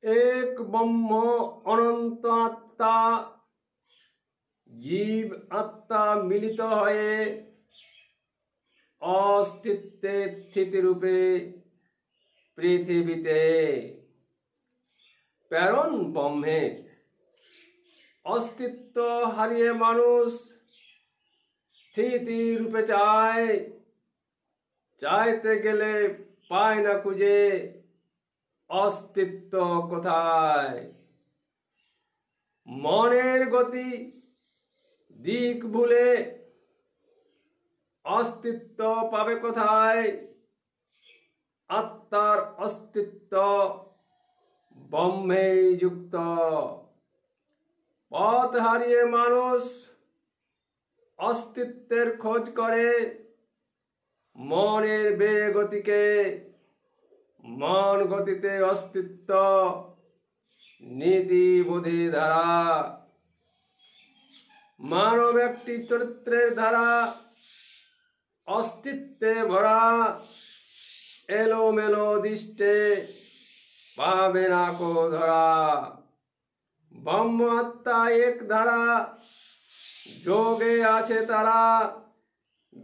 এক ব্রহ্ম অনন্ত আত্মা জীব আত্মা মিলিত হয়ে অস্তিত্বের স্থিতিরূপে পৃথিবীতে প্রেরণ ব্রহ্মের অস্তিত্ব হারিয়ে মানুষ স্থিতিরূপে চায়, চাইতে গেলে পায় না খুঁজে অস্তিত্ব কোথায়। মনের গতি দিক ভুলে অস্তিত্ব পাবে কোথায়। আত্মার অস্তিত্ব ব্রহ্মেই যুক্ত। পথ হারিয়ে মানুষ অস্তিত্বের খোঁজ করে মনের বেগতিকে। মন গতিতে অস্তিত্ব নীতি বোধি ধারা। মানব একটি চরিত্রের ধারা অস্তিত্বে ভরা। এলোমেলো দৃষ্টে পাবে না কো ধরা। ব্রহ্ম আত্মা এক ধারা, যোগে আছে তারা।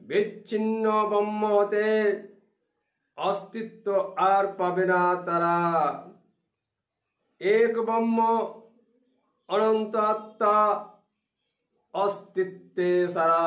বিচ্ছিন্ন ব্রহ্ম হতে অস্তিত্ব আর পাবে না তারা। এক ব্রহ্ম অনন্ত আত্মা অস্তিত্বে সারা।